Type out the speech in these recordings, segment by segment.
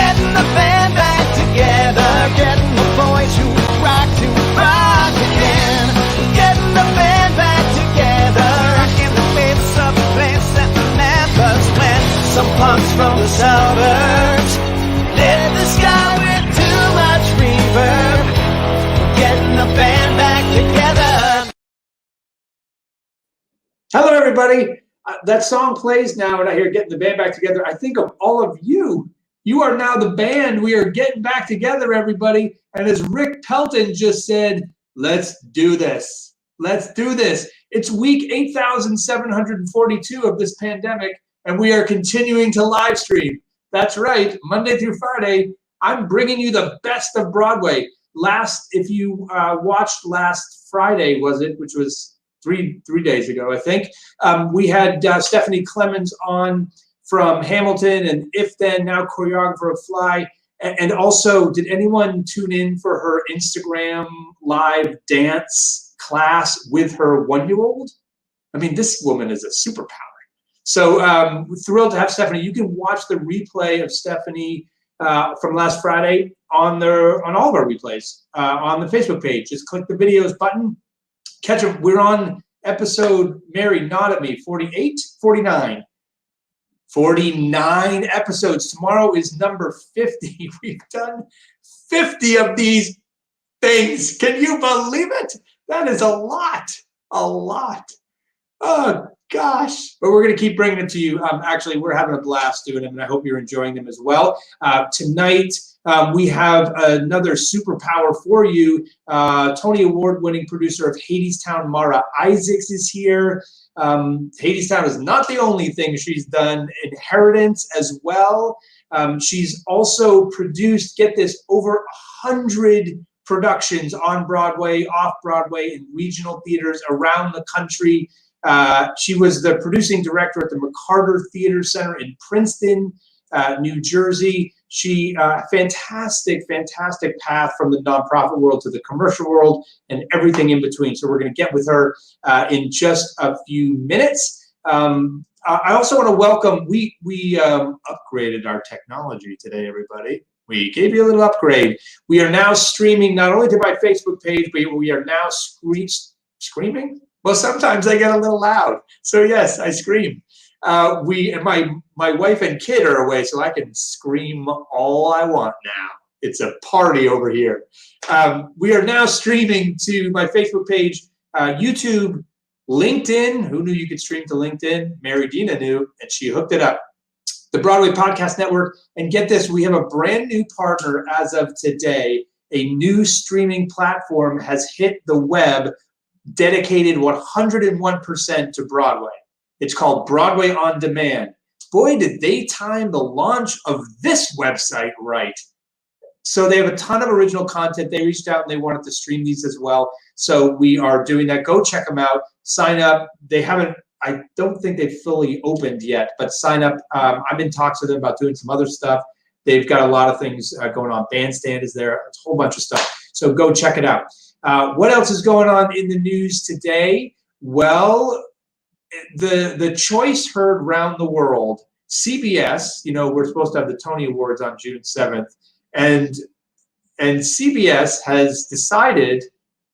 Getting the band back together, getting the boys who rock to rock again. Getting the band back together, rocking the face of a place that remembers when some punks from the suburbs lit the sky with too much reverb. Getting the band back together. Hello, everybody. That song plays now, and I hear Getting the Band Back Together. I think of all of you. You are now the band. We are getting back together, everybody. And as Rick Pelton just said, let's do this. Let's do this. It's week 8,742 of this pandemic, and we are continuing to live stream. That's right. Monday through Friday, I'm bringing you the best of Broadway. If you watched last Friday, which was three days ago, I think, we had Stephanie Clemens on from Hamilton and If Then, now choreographer of Fly. And also, did anyone tune in for her Instagram live dance class with her 1-year-old? I mean, this woman is a superpower. So thrilled to have Stephanie. You can watch the replay of Stephanie from last Friday on all of our replays on the Facebook page. Just click the videos button. Catch up. We're on episode, Mary, nod at me, 48, 49. 49 episodes. Tomorrow is number 50. We've done 50 of these things. Can you believe it? That is a lot. A lot. Oh, gosh. But we're going to keep bringing them to you. Actually, we're having a blast doing them, and I hope you're enjoying them as well. Tonight, we have another superpower for you. Tony Award-winning producer of Hadestown, Mara Isaacs, is here. Hadestown is not the only thing she's done. Inheritance as well. She's also produced, get this, over 100 productions on Broadway, off Broadway, in regional theaters around the country. She was the producing director at the McCarter Theater Center in Princeton, New Jersey. She fantastic path from the nonprofit world to the commercial world and everything in between. So we're going to get with her in just a few minutes. I also want to welcome, we upgraded our technology today, everybody. We gave you a little upgrade. We are now streaming not only to my Facebook page, but we are now screaming. Well, sometimes I get a little loud. So yes, I scream. My wife and kid are away, so I can scream all I want now. It's a party over here. We are now streaming to my Facebook page, YouTube, LinkedIn. Who knew you could stream to LinkedIn? Mary Dina knew, and she hooked it up. The Broadway Podcast Network. And get this, we have a brand new partner as of today. A new streaming platform has hit the web, dedicated 101% to Broadway. It's called Broadway On Demand. Boy, did they time the launch of this website right. So they have a ton of original content. They reached out and they wanted to stream these as well. So we are doing that. Go check them out. Sign up. They haven't, I don't think they've fully opened yet, but sign up. I'm in talks with them about doing some other stuff. They've got a lot of things going on. Bandstand is there. It's a whole bunch of stuff. So go check it out. What else is going on in the news today? Well, the choice heard round the world. CBS, we're supposed to have the Tony Awards on June 7th, and CBS has decided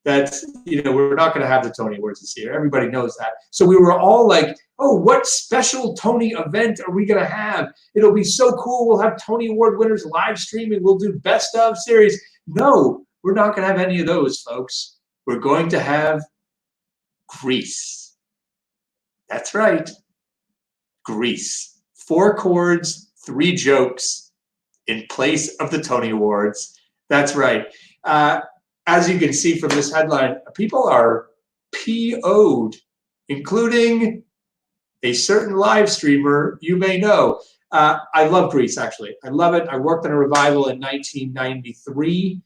that we're not going to have the Tony Awards this year. Everybody knows that. So we were all like, oh, what special Tony event are we going to have? It'll be so cool. We'll have Tony Award winners live streaming. We'll do best of series. No, we're not going to have any of those, folks. We're going to have Grease. That's right. Grease. 4 chords, 3 jokes in place of the Tony Awards. That's right. As you can see from this headline, people are PO'd, including a certain live streamer you may know. I love Grease, actually. I love it. I worked on a revival in 1993.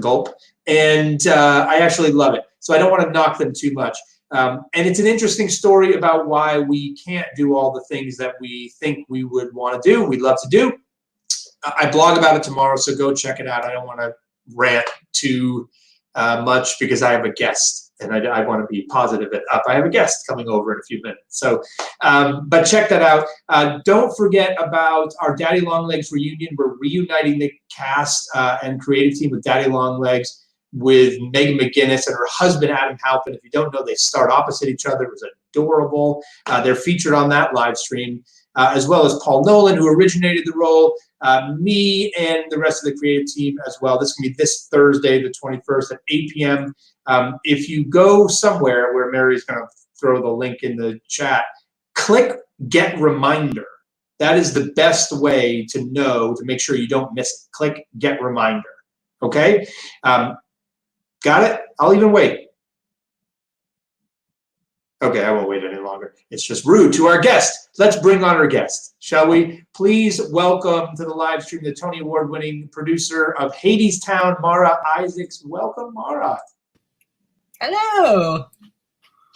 Gulp. And I actually love it. So I don't want to knock them too much. And it's an interesting story about why we can't do all the things that we think we would want to do, we'd love to do. I blog about it tomorrow, so go check it out. I don't want to rant too much because I have a guest and I want to be positive and up. I have a guest coming over in a few minutes. So, but check that out. Don't forget about our Daddy Longlegs reunion. We're reuniting the cast and creative team with Daddy Longlegs with Megan McGinnis and her husband, Adam Halpin. If you don't know, they start opposite each other. It was adorable. They're featured on that live stream, as well as Paul Nolan, who originated the role, me, and the rest of the creative team as well. This is going to be this Thursday, the 21st at 8 p.m. If you go somewhere where Mary's going to throw the link in the chat, click Get Reminder. That is the best way to know, to make sure you don't miss it. Click Get Reminder. Okay? Got it? I'll even wait. Okay, I won't wait any longer. It's just rude to our guest. Let's bring on our guest, shall we? Please welcome to the live stream the Tony Award-winning producer of Hadestown, Mara Isaacs. Welcome, Mara. Hello.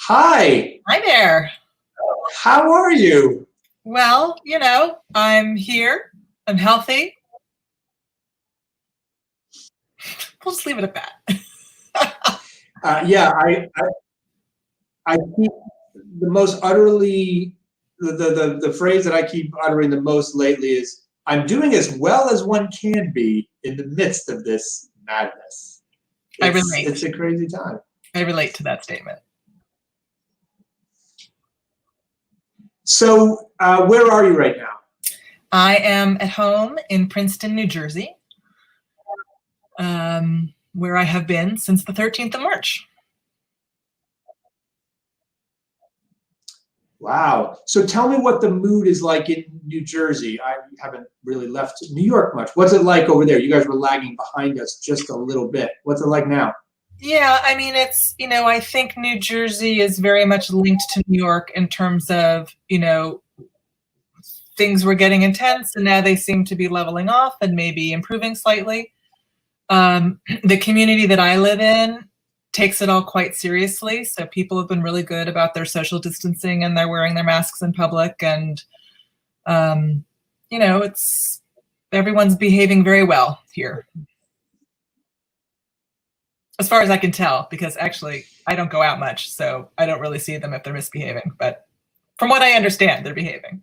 Hi. Hi there. How are you? Well, you know, I'm here. I'm healthy. We'll just leave it at that. Yeah, I keep the most utterly, the phrase that I keep uttering the most lately is, I'm doing as well as one can be in the midst of this madness. I relate. It's a crazy time. I relate to that statement. So where are you right now? I am at home in Princeton, New Jersey, where I have been since the 13th of March. Wow. So tell me what the mood is like in New Jersey. I haven't really left New York much. What's it like over there? You guys were lagging behind us just a little bit. What's it like now? Yeah, I mean, it's, you know, I think New Jersey is very much linked to New York in terms of, you know, things were getting intense and now they seem to be leveling off and maybe improving slightly. The community that I live in takes it all quite seriously. So people have been really good about their social distancing and they're wearing their masks in public. And, you know, everyone's behaving very well here. As far as I can tell, because actually I don't go out much, so I don't really see them if they're misbehaving. But from what I understand, they're behaving.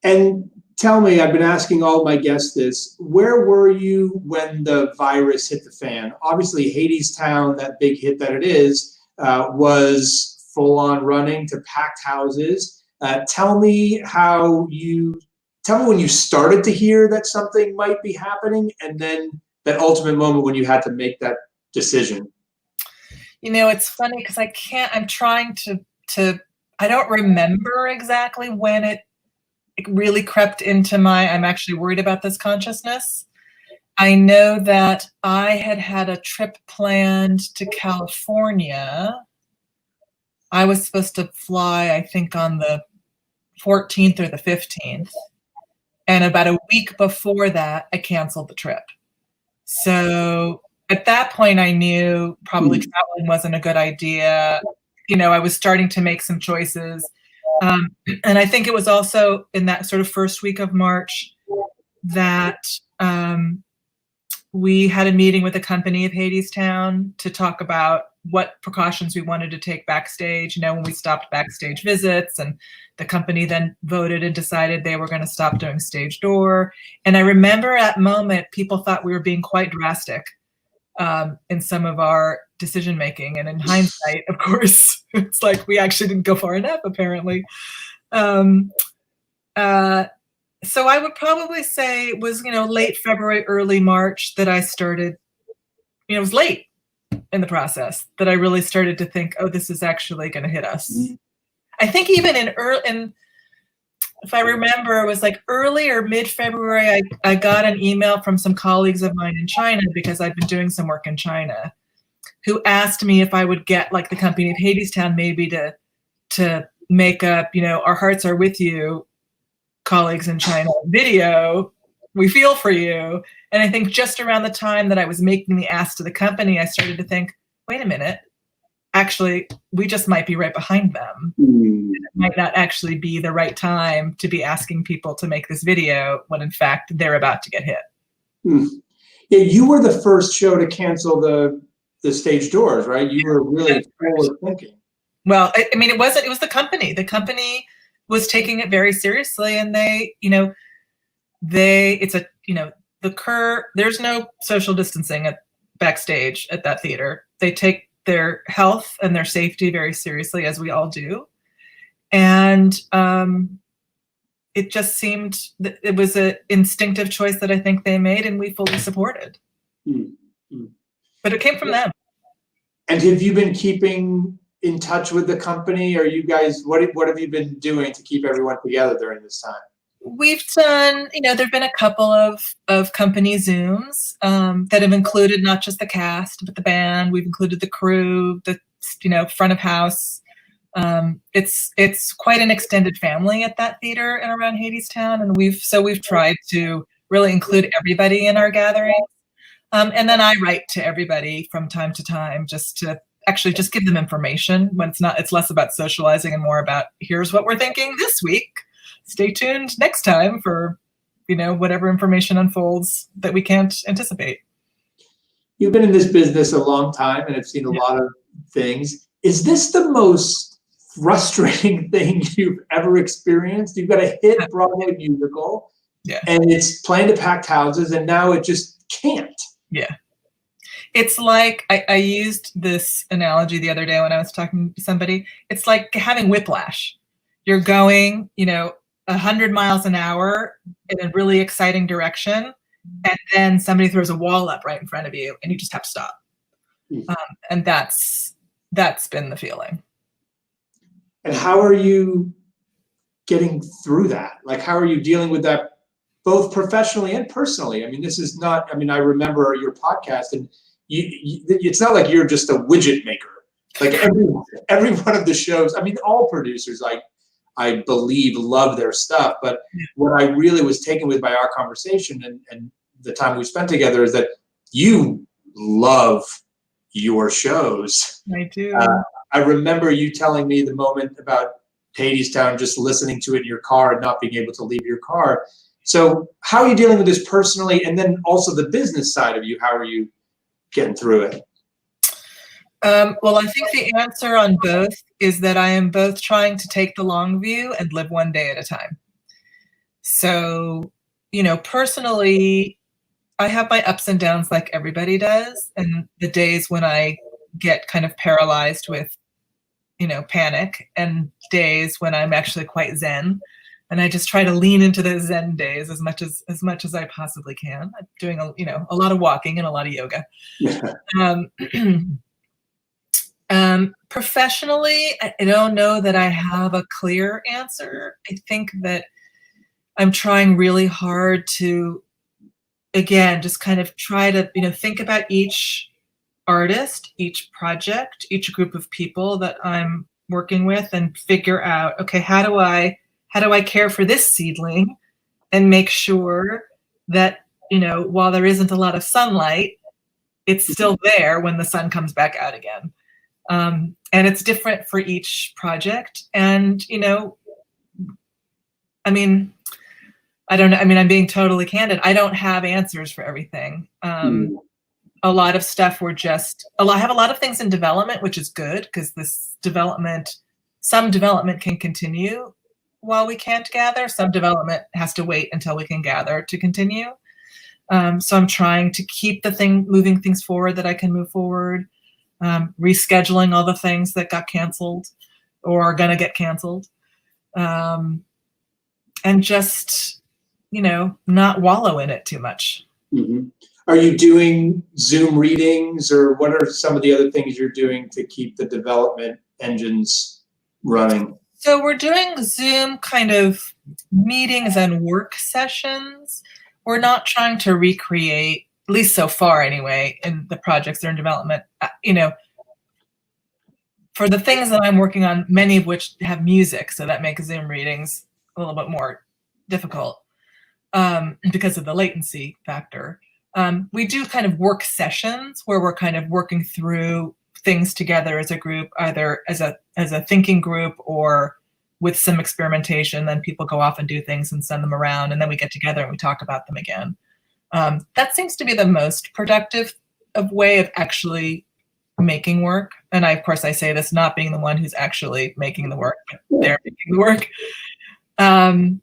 And tell me, I've been asking all my guests this, where were you when the virus hit the fan? Obviously, Hadestown, that big hit that it is, was full on running to packed houses. Tell me when you started to hear that something might be happening, and then that ultimate moment when you had to make that decision. You know, it's funny because I'm trying to, I don't remember exactly when it really crept into I'm actually worried about this consciousness. I know that I had a trip planned to California. I was supposed to fly, I think, on the 14th or the 15th. And about a week before that, I canceled the trip. So at that point, I knew probably traveling wasn't a good idea. You know, I was starting to make some choices. And I think it was also in that sort of first week of March that we had a meeting with the company of Hadestown to talk about what precautions we wanted to take backstage, you know, when we stopped backstage visits, and the company then voted and decided they were going to stop doing stage door. And I remember at that moment, people thought we were being quite drastic in some of our decision making. And in hindsight, of course, it's like we actually didn't go far enough, apparently. So I would probably say it was, you know, late February, early March that I started, you know, it was late in the process that I really started to think, oh, this is actually going to hit us. I think even if I remember, it was like early or mid-February, I got an email from some colleagues of mine in China, because I've been doing some work in China, who asked me if I would get like the company of Hadestown maybe to make up, you know, Our Hearts Are With You, colleagues in China video, we feel for you. And I think just around the time that I was making the ask to the company, I started to think, wait a minute, actually, we just might be right behind them. It might not actually be the right time to be asking people to make this video when in fact they're about to get hit. Yeah, you were the first show to cancel the stage doors, right? You were really forward thinking. Well, I mean, it wasn't. It was the company. The company was taking it very seriously, and they, it's a, there's no social distancing at backstage at that theater. They take their health and their safety very seriously, as we all do. And it just seemed that it was an instinctive choice that I think they made, and we fully supported. But it came from them. And have you been keeping in touch with the company? Or you guys, what have you been doing to keep everyone together during this time? We've done, there've been a couple of company Zooms that have included not just the cast, but the band. We've included the crew, the front of house. It's quite an extended family at that theater and around Hadestown, and we've tried to really include everybody in our gatherings. And then I write to everybody from time to time just to actually just give them information when it's less about socializing and more about, here's what we're thinking this week. Stay tuned next time for, whatever information unfolds that we can't anticipate. You've been in this business a long time and have seen a lot of things. Is this the most frustrating thing you've ever experienced? You've got a hit Broadway musical, and it's playing to packed houses, and now it just can't. Yeah. It's like, I used this analogy the other day when I was talking to somebody. It's like having whiplash. You're going, 100 miles an hour in a really exciting direction, and then somebody throws a wall up right in front of you, and you just have to stop. And that's been the feeling. And how are you getting through that? Like, how are you dealing with that, both professionally and personally? I mean, this is not, I remember your podcast, and it's not like you're just a widget maker. Like every one of the shows, all producers, I believe, love their stuff. But what I really was taken with by our conversation and the time we spent together is that you love your shows. I do. I remember you telling me the moment about Hadestown, just listening to it in your car and not being able to leave your car. So how are you dealing with this personally? And then also the business side of you, how are you getting through it? Well, I think the answer on both is that I am both trying to take the long view and live one day at a time. So, personally, I have my ups and downs like everybody does. And the days when I get kind of paralyzed with, panic, and days when I'm actually quite zen. And I just try to lean into those Zen days as much as I possibly can. I'm doing a lot of walking and a lot of yoga. Professionally, I don't know that I have a clear answer. I think that I'm trying really hard to, again, just kind of try to, think about each artist, each project, each group of people that I'm working with, and figure out, okay, how do I care for this seedling and make sure that, while there isn't a lot of sunlight, it's still there when the sun comes back out again. And it's different for each project. And, I don't know. I'm being totally candid. I don't have answers for everything. A lot of stuff I have a lot of things in development, which is good, because some development can continue while we can't gather. Some development has to wait until we can gather to continue. So I'm trying to keep moving things forward that I can move forward, rescheduling all the things that got canceled or are going to get canceled. And just, not wallow in it too much. Mm-hmm. Are you doing Zoom readings, or what are some of the other things you're doing to keep the development engines running? So we're doing Zoom kind of meetings and work sessions. We're not trying to recreate, at least so far anyway, in the projects that are in development. For the things that I'm working on, many of which have music, so that makes Zoom readings a little bit more difficult because of the latency factor. We do kind of work sessions where we're kind of working through things together as a group, either as a thinking group or with some experimentation. Then people go off and do things and send them around, and then we get together and we talk about them again. That seems to be the most productive of way of actually making work. And of course, I say this not being the one who's actually making the work, but they're making the work. And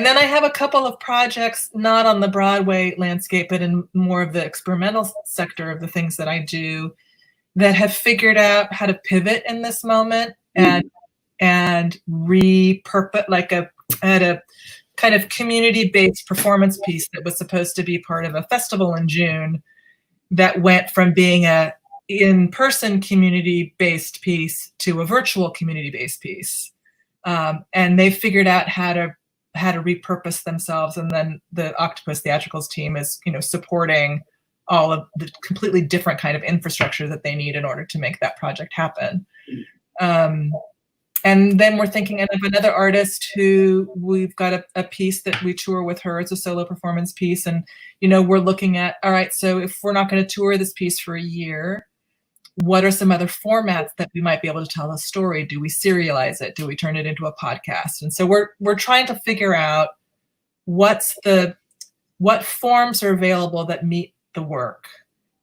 then I have a couple of projects, not on the Broadway landscape, but in more of the experimental sector of the things that I do, that have figured out how to pivot in this moment and repurpose, like I had a kind of community-based performance piece that was supposed to be part of a festival in June that went from being a in-person community-based piece to a virtual community-based piece. And they figured out how to repurpose themselves. And then the Octopus Theatricals team is, supporting all of the completely different kind of infrastructure that they need in order to make that project happen. And then we're thinking of another artist who we've got a piece that we tour with her. It's a solo performance piece. And, we're looking at, all right, so if we're not going to tour this piece for a year, what are some other formats that we might be able to tell a story? Do we serialize it? Do we turn it into a podcast? And so we're trying to figure out what forms are available that meet the work,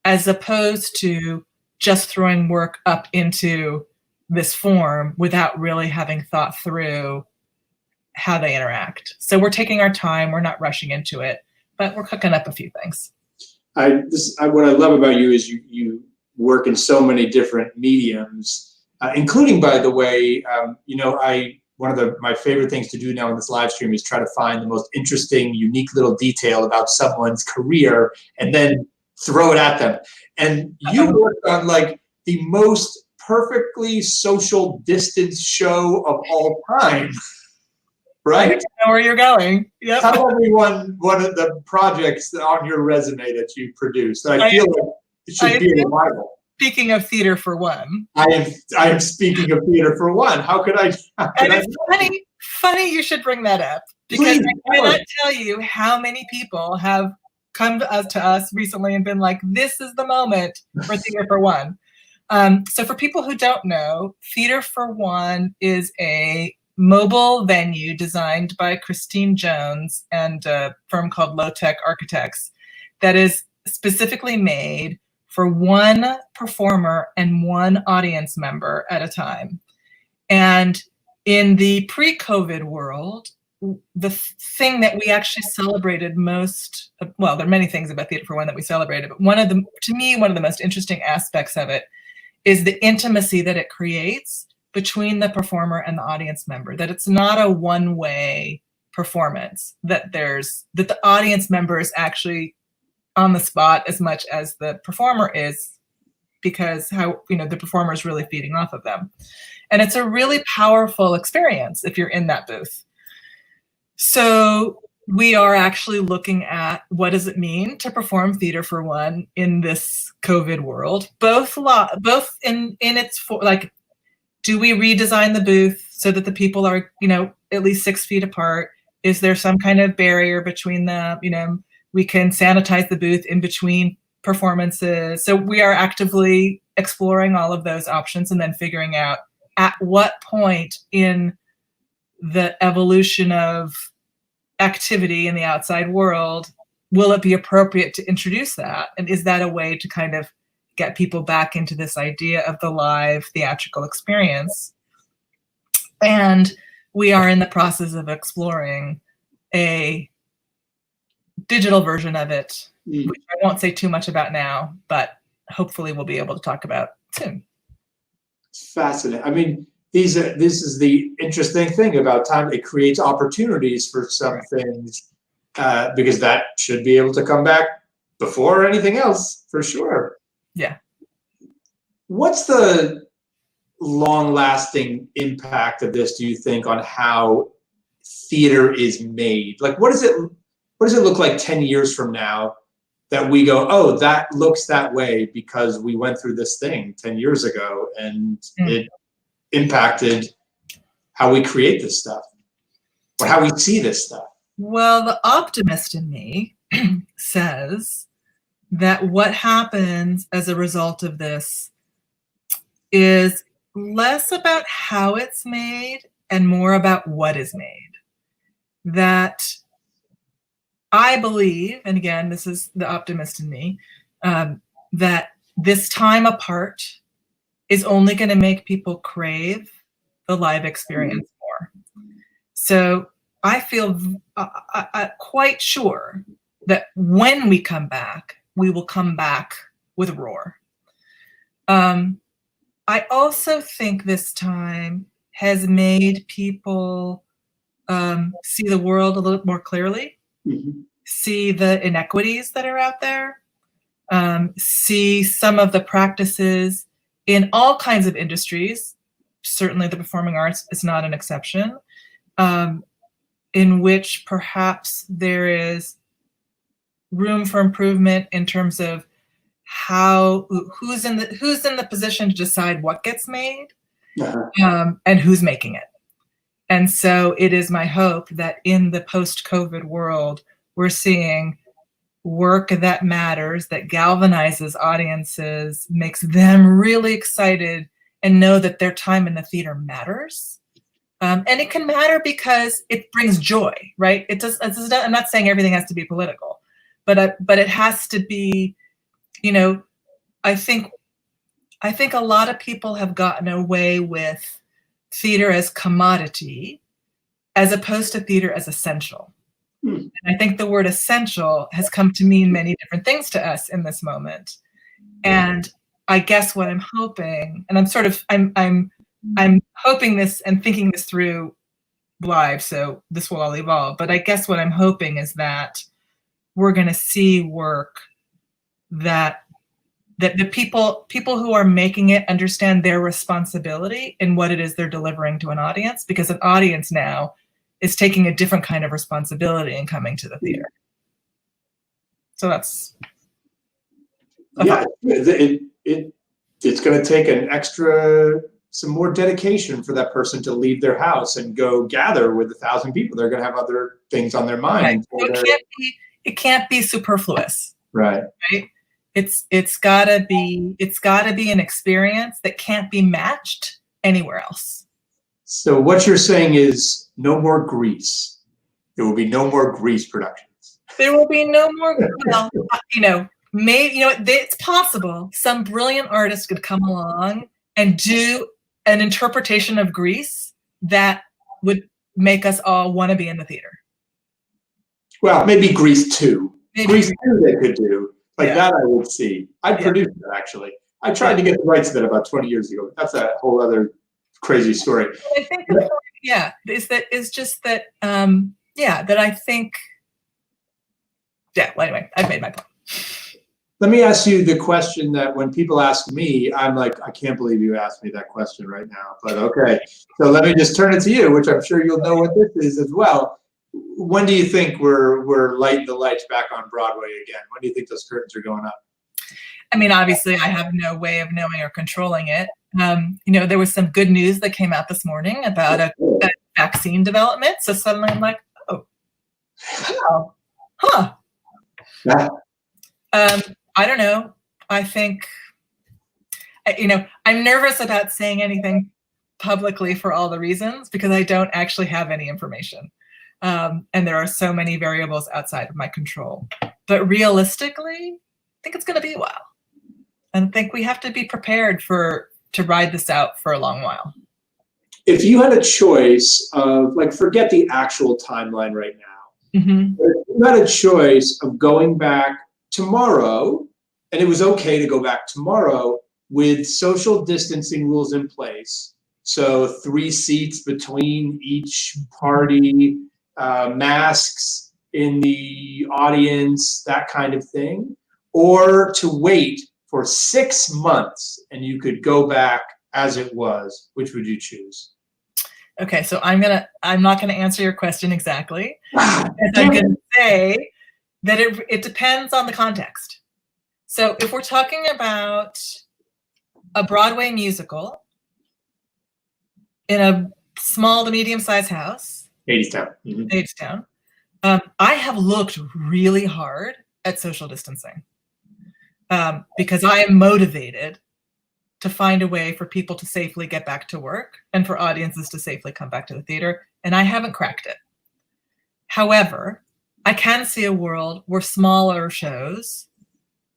as opposed to just throwing work up into this form without really having thought through how they interact. So we're taking our time, we're not rushing into it, but we're cooking up a few things. What I love about you is you work in so many different mediums, including, by the way, one of my favorite things to do now in this live stream is try to find the most interesting, unique little detail about someone's career and then throw it at them. And you work on like the most perfectly social distance show of all time, right? I know where you're going. Yep. Tell everyone one of the projects on your resume that you produced. I feel like it should be a Bible. Speaking of Theater for One. I am speaking of Theater for One. How could I? And it's funny you should bring that up, because I cannot tell you how many people have come to us recently and been like, this is the moment for Theater for One. So for people who don't know, Theater for One is a mobile venue designed by Christine Jones and a firm called Low Tech Architects that is specifically made for one performer and one audience member at a time. And in the pre-COVID world, the thing that we actually celebrated most, well, there are many things about Theater for One that we celebrated, but to me, one of the most interesting aspects of it is the intimacy that it creates between the performer and the audience member, that it's not a one-way performance, that the audience member is actually on the spot as much as the performer is, because the performer is really feeding off of them. And it's a really powerful experience if you're in that booth. So we are actually looking at what does it mean to perform Theater for One in this COVID world, both in its, like, do we redesign the booth so that the people are, at least 6 feet apart? Is there some kind of barrier between them? We can sanitize the booth in between performances. So we are actively exploring all of those options and then figuring out at what point in the evolution of activity in the outside world will it be appropriate to introduce that? And is that a way to kind of get people back into this idea of the live theatrical experience? And we are in the process of exploring a digital version of it, which I won't say too much about now, but hopefully we'll be able to talk about soon. Fascinating. I mean, this is the interesting thing about time. It creates opportunities for some things, because that should be able to come back before anything else, for sure. Yeah. What's the long-lasting impact of this, do you think, on how theater is made? Like, what does it look like 10 years from now that we go, oh, that looks that way because we went through this thing 10 years ago and it impacted how we create this stuff or how we see this stuff? Well, the optimist in me says that what happens as a result of this is less about how it's made and more about what is made. That I believe, and again, this is the optimist in me, that this time apart is only going to make people crave the live experience more. So I feel quite sure that when we come back, we will come back with a roar. I also think this time has made people see the world a little more clearly, see the inequities that are out there, see some of the practices in all kinds of industries. Certainly the performing arts is not an exception, in which perhaps there is room for improvement in terms of who's in the position to decide what gets made, and who's making it. And so it is my hope that in the post-COVID world, we're seeing work that matters, that galvanizes audiences, makes them really excited and know that their time in the theater matters. And it can matter because it brings joy, right? I'm not saying everything has to be political, but it has to be, I think a lot of people have gotten away with theater as commodity as opposed to theater as essential. And I think the word essential has come to mean many different things to us in this moment. And I guess what I'm hoping, and I'm hoping this and thinking this through live, so this will all evolve, but I guess what I'm hoping is that we're going to see work that the people who are making it understand their responsibility in what it is they're delivering to an audience, because an audience now is taking a different kind of responsibility in coming to the theater. So that's it's going to take some more dedication for that person to leave their house and go gather with 1,000 people. They're going to have other things on their mind. Right. So it can't be superfluous. Right. It's gotta be an experience that can't be matched anywhere else. So what you're saying is no more Grease. There will be no more Grease productions. There will be no more. Well, it's possible some brilliant artist could come along and do an interpretation of Grease that would make us all want to be in the theater. Well, maybe Grease 2. Grease 2 they could do. That I would see. I produced it, actually. I tried to get the rights to that about 20 years ago. That's a whole other crazy story. I think the point, that I think, well, anyway, I've made my point. Let me ask you the question that when people ask me, I'm like, I can't believe you asked me that question right now, but okay. So let me just turn it to you, which I'm sure you'll know what this is as well. When do you think we're lighting the lights back on Broadway again? When do you think those curtains are going up? I mean, obviously, I have no way of knowing or controlling it. There was some good news that came out this morning about a vaccine development. So suddenly I'm like, Yeah. I don't know. I think, I'm nervous about saying anything publicly for all the reasons because I don't actually have any information. And there are so many variables outside of my control. But realistically, I think it's going to be a while. And I think we have to be prepared to ride this out for a long while. If you had a choice of, forget the actual timeline right now. Mm-hmm. If you had a choice of going back tomorrow, and it was okay to go back tomorrow with social distancing rules in place. So 3 seats between each party, masks in the audience, that kind of thing, or to wait for 6 months and you could go back as it was, which would you choose? Okay, so I'm not gonna answer your question exactly. I'm gonna say that it depends on the context. So if we're talking about a Broadway musical in a small to medium-sized house, Hadestown. Mm-hmm. Hadestown, I have looked really hard at social distancing because I am motivated to find a way for people to safely get back to work and for audiences to safely come back to the theater, and I haven't cracked it. However, I can see a world where smaller shows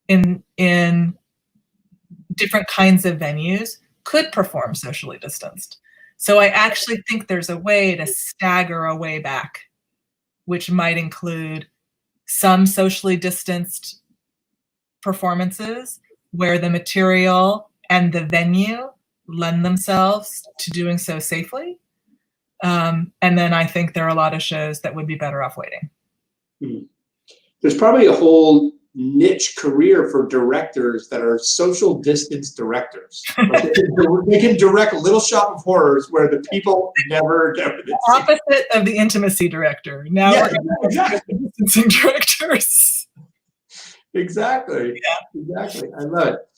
in different kinds of venues could perform socially distanced. So I actually think there's a way to stagger a way back, which might include some socially distanced performances where the material and the venue lend themselves to doing so safely. And then I think there are a lot of shows that would be better off waiting. There's probably a whole niche career for directors that are social distance directors. Like they can direct Little Shop of Horrors where the people never get the opposite of the intimacy director. Now yeah, we're exactly. distancing directors. Exactly. Yeah. Exactly. I love it.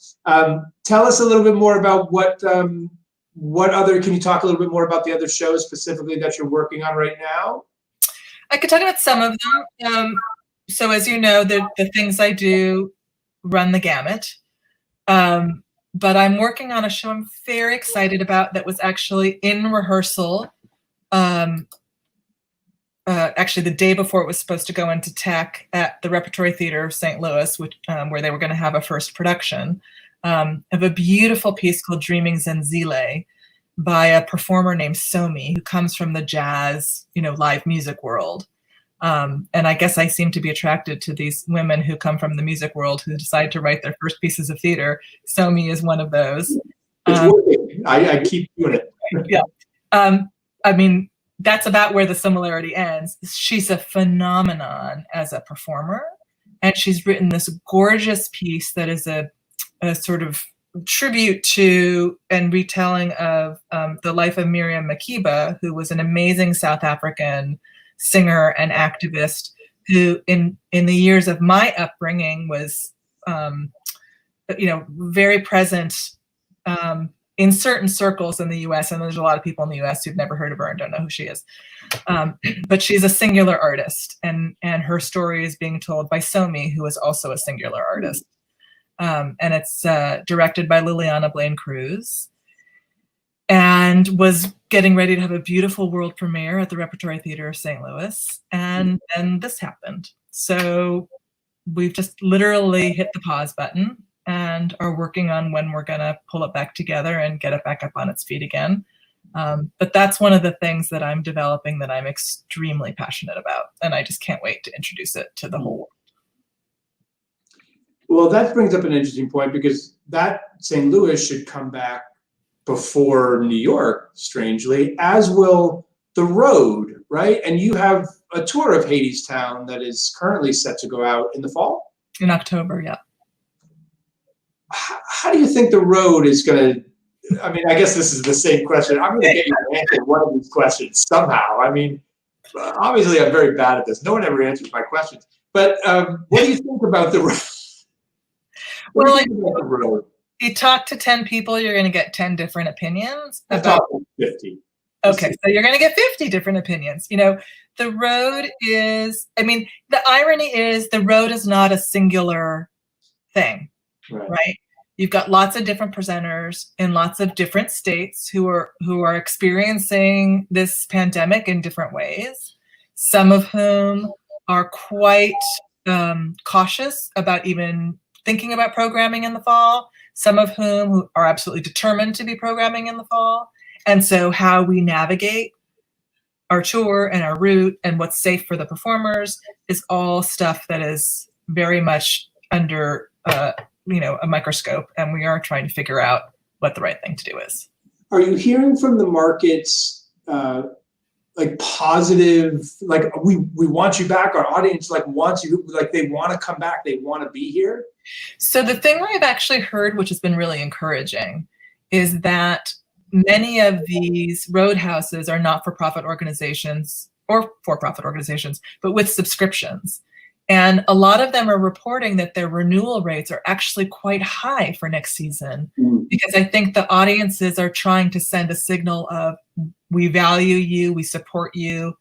Tell us a little bit more about what other, can you talk a little bit more about the other shows specifically that you're working on right now? I could talk about some of them. So as you know, the things I do run the gamut. But I'm working on a show I'm very excited about that was actually in rehearsal. Actually, the day before it was supposed to go into tech at the Repertory Theater of St. Louis, where they were going to have a first production of a beautiful piece called Dreaming Zenzile by a performer named Somi, who comes from the jazz, live music world. And I guess I seem to be attracted to these women who come from the music world who decide to write their first pieces of theater. Somi is one of those. It's working. I keep doing it. Yeah. I mean, that's about where the similarity ends. She's a phenomenon as a performer, and she's written this gorgeous piece that is a sort of tribute to and retelling of the life of Miriam Makeba, who was an amazing South African singer and activist who in the years of my upbringing was very present in certain circles in the US, and there's a lot of people in the US who've never heard of her and don't know who she is. But she's a singular artist, and her story is being told by Somi, who is also a singular artist. And it's directed by Liliana Blaine Cruz, and was getting ready to have a beautiful world premiere at the Repertory Theater of St. Louis. And then this happened. So we've just literally hit the pause button and are working on when we're going to pull it back together and get it back up on its feet again. But that's one of the things that I'm developing that I'm extremely passionate about. And I just can't wait to introduce it to the whole world. Well, that brings up an interesting point, because that St. Louis should come back before New York, strangely, as will The Road, right? And you have a tour of Hadestown that is currently set to go out in the fall? In October, yeah. How do you think The Road is going to, I mean, I guess this is the same question. I'm going to get you to answer one of these questions somehow. I mean, obviously I'm very bad at this. No one ever answers my questions. But what do you think about The Road? Well, you talk to 10 people, you're going to get 10 different opinions. About 50. Okay, so you're going to get 50 different opinions. The Road is, I mean, the irony is The Road is not a singular thing, right? You've got lots of different presenters in lots of different states who are experiencing this pandemic in different ways, some of whom are quite cautious about even thinking about programming in the fall, some of whom are absolutely determined to be programming in the fall. And so how we navigate our tour and our route and what's safe for the performers is all stuff that is very much under a microscope, and we are trying to figure out what the right thing to do is. Are you hearing from the markets like positive, like we want you back, our audience wants you, like they want to come back, they want to be here? So the thing I've actually heard, which has been really encouraging, is that many of these roadhouses are not-for-profit organizations or for-profit organizations, but with subscriptions. And a lot of them are reporting that their renewal rates are actually quite high for next season, because I think the audiences are trying to send a signal of, we value you, we support you,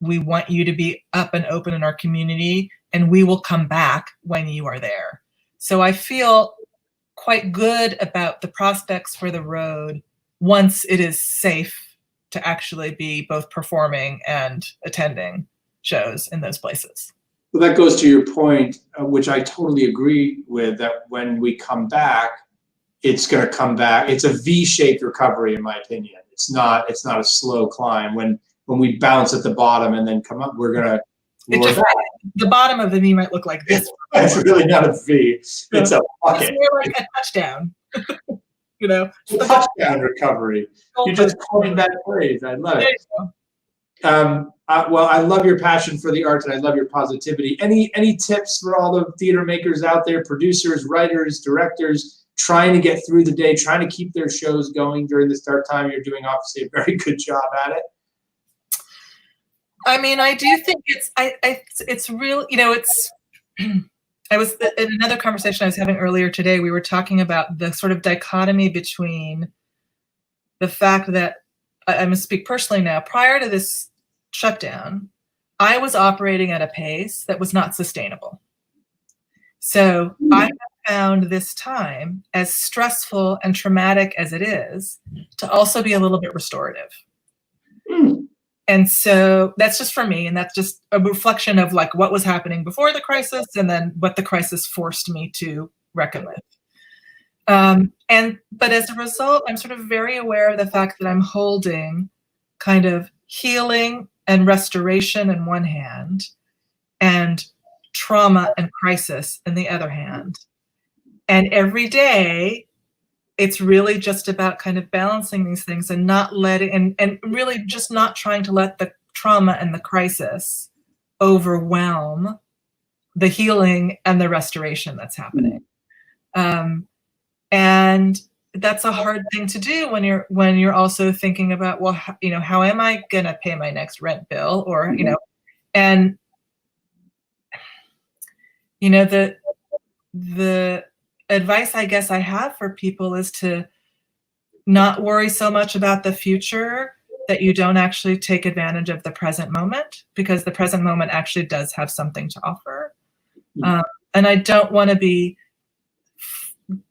we want you to be up and open in our community, and we will come back when you are there. So I feel quite good about the prospects for The Road once it is safe to actually be both performing and attending shows in those places. Well, that goes to your point, which I totally agree with, that when we come back, it's going to come back. It's a V-shaped recovery, in my opinion. It's not a slow climb. When we bounce at the bottom and then come up, the bottom of the V might look like this. It's really not a V. It's a bucket. It's more like a touchdown. You know, touchdown recovery. You just coined that phrase. I love it. Well, I love your passion for the arts and I love your positivity. Any tips for all the theater makers out there, producers, writers, directors, trying to get through the day, trying to keep their shows going during this dark time? You're doing obviously a very good job at it. I mean, I do think it's real, you know, it's, I was in another conversation I was having earlier today, we were talking about the sort of dichotomy between the fact that, I'm going to speak personally now, prior to this shutdown, I was operating at a pace that was not sustainable. So I have found this time, as stressful and traumatic as it is, to also be a little bit restorative. And so that's just for me, and that's just a reflection of like what was happening before the crisis and then what the crisis forced me to reckon with. But as a result, I'm sort of very aware of the fact that I'm holding kind of healing and restoration in one hand and trauma and crisis in the other hand. And every day, it's really just about kind of balancing these things and not letting, and really just not trying to let the trauma and the crisis overwhelm the healing and the restoration that's happening. And that's a hard thing to do when you're also thinking about, well, you know, how am I going to pay my next rent bill? Or, you know, and, you know, the advice I guess I have for people is to not worry so much about the future that you don't actually take advantage of the present moment, because the present moment actually does have something to offer. And I don't want to be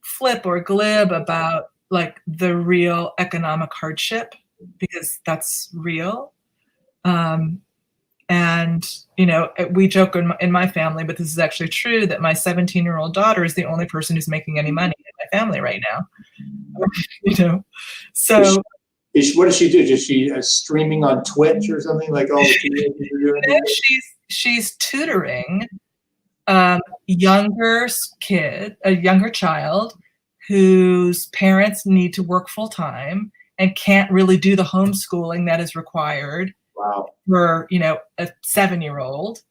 flip or glib about like the real economic hardship, because that's real. And, you know, we joke in my family, but this is actually true, that my 17-year-old daughter is the only person who's making any money in my family right now. You know, so. What does she do? Is she streaming on Twitch or something like all the teenagers are doing? You know, she's tutoring a younger child whose parents need to work full time and can't really do the homeschooling that is required. Wow. For, you know, a 7-year-old.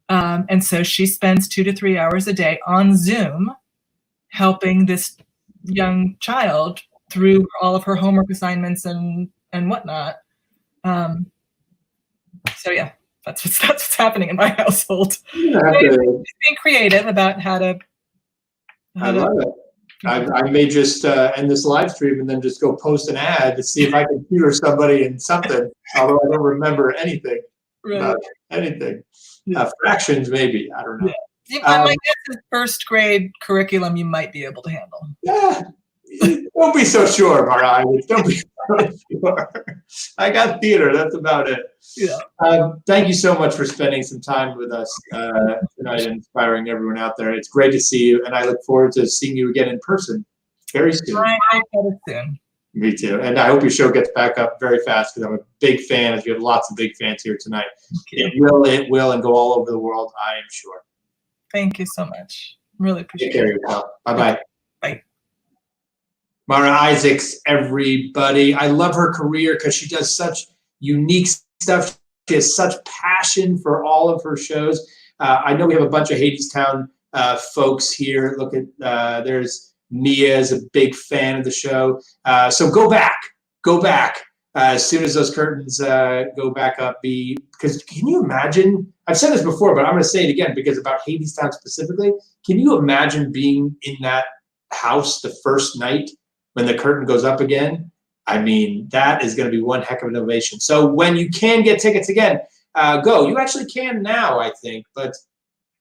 And so she spends 2 to 3 hours a day on Zoom helping this young child through all of her homework assignments and whatnot. So yeah, that's what's happening in my household. Being creative about how to love it. I may just end this live stream and then just go post an ad to see if I can tutor somebody in something, although I don't remember anything about anything. Fractions, maybe. I don't know. Yeah. My guess is first grade curriculum you might be able to handle. Yeah. Don't be so sure, Mara. Don't be so sure. I got theater. That's about it. Yeah. Thank you so much for spending some time with us tonight and inspiring everyone out there. It's great to see you, and I look forward to seeing you again in person very soon. I hope that soon. Me too. And I hope your show gets back up very fast, because I'm a big fan, as we have lots of big fans here tonight. It will, and go all over the world, I am sure. Thank you so much. Really appreciate it. Take care of yourself. Bye-bye. Bye. Mara Isaacs, everybody. I love her career because she does such unique stuff. She has such passion for all of her shows. I know we have a bunch of Hadestown folks here. Look at, there's Mia is a big fan of the show. So go back as soon as those curtains go back up. Because can you imagine, I've said this before, but I'm going to say it again, because about Hadestown specifically, can you imagine being in that house the first night when the curtain goes up again? I mean, that is going to be one heck of an innovation. So when you can get tickets again, go. You actually can now, I think, but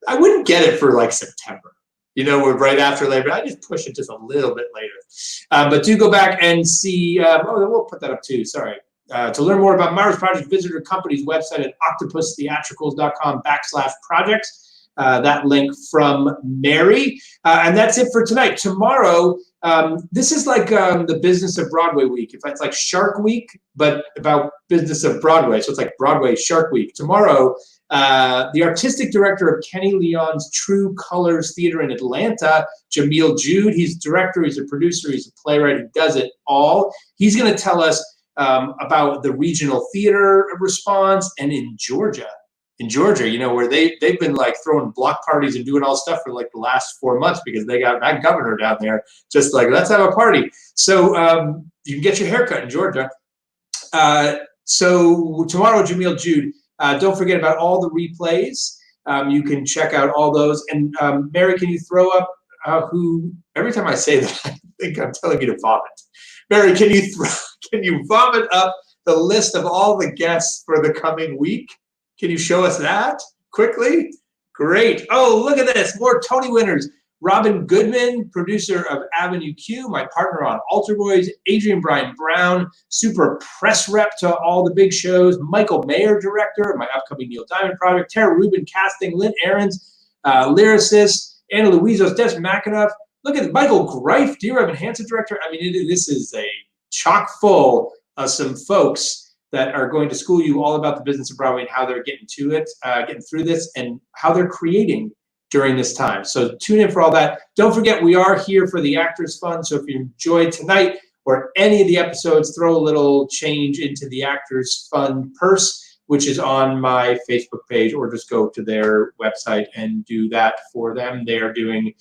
I wouldn't get it for like September. You know, we're right after Labor Day. I just push it just a little bit later. But do go back and see, we'll put that up too, sorry. To learn more about Mara's project, visit her company's website at octopustheatricals.com/projects. that link from Mary. And that's it for tonight. Tomorrow, this is like the Business of Broadway week. It's like Shark Week, but about Business of Broadway. So it's like Broadway Shark Week. Tomorrow, the artistic director of Kenny Leon's True Colors Theater in Atlanta, Jamil Jude. He's a director, he's a producer, he's a playwright, he does it all. He's going to tell us about the regional theater response. And in Georgia, you know, where they've been like throwing block parties and doing all stuff for like the last 4 months because they got that governor down there just like, let's have a party. So you can get your haircut in Georgia. So tomorrow, Jamil Jude. Don't forget about all the replays. You can check out all those. And Mary, can you throw up who? Every time I say that, I think I'm telling you to vomit. Mary, can you vomit up the list of all the guests for the coming week? Can you show us that quickly? Great. Oh, look at this. More Tony winners. Robin Goodman, producer of Avenue Q, my partner on Altar Boys. Adrian Brian Brown, super press rep to all the big shows. Michael Mayer, director of my upcoming Neil Diamond project. Tara Rubin, casting. Lynn Ahrens, lyricist. Anna Luizos, Des McAnuff. Look at Michael Greif, Dear Evan Hansen, director. I mean, this is a chock full of some folks that are going to school you all about the business of Broadway and how they're getting to it, getting through this, and how they're creating during this time. So tune in for all that. Don't forget, we are here for the Actors Fund. So if you enjoyed tonight or any of the episodes, throw a little change into the Actors Fund purse, which is on my Facebook page, or just go to their website and do that for them. They are doing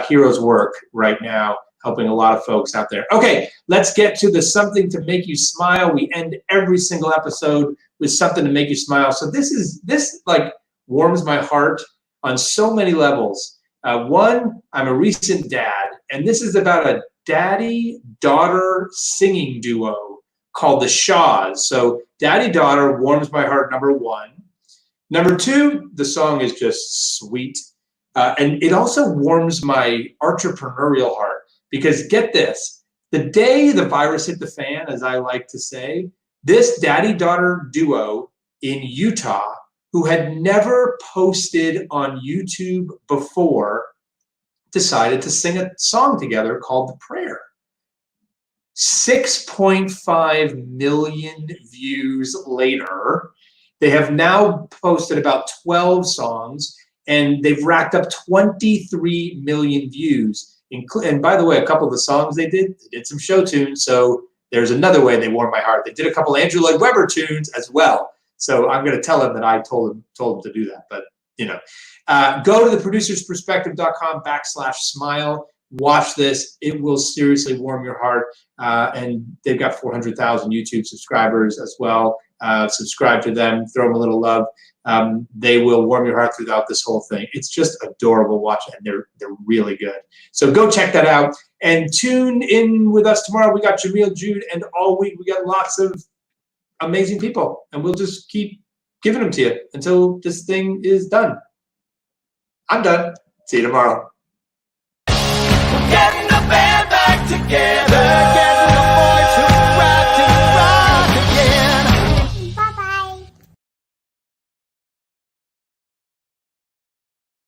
heroes work right now, helping a lot of folks out there. Okay, let's get to the something to make you smile. We end every single episode with something to make you smile. So this like warms my heart on so many levels. One, I'm a recent dad, and this is about a daddy-daughter singing duo called the Shaws. So daddy-daughter warms my heart, number one. Number two, the song is just sweet. And it also warms my entrepreneurial heart, because get this, the day the virus hit the fan, as I like to say, this daddy-daughter duo in Utah, who had never posted on YouTube before, decided to sing a song together called The Prayer. 6.5 million views later, they have now posted about 12 songs, and they've racked up 23 million views. And by the way, a couple of the songs they did some show tunes, so there's another way they warm my heart. They did a couple Andrew Lloyd Webber tunes as well. So I'm going to tell him that I told him to do that. But, you know, go to theproducersperspective.com/smile. Watch this. It will seriously warm your heart. And they've got 400,000 YouTube subscribers as well. Subscribe to them. Throw them a little love. They will warm your heart throughout this whole thing. It's just adorable watching, and they're really good. So go check that out. And tune in with us tomorrow. We got Jamil Jude, and all week we got lots of amazing people, and we'll just keep giving them to you until this thing is done. I'm done. See you tomorrow. Getting the band back together.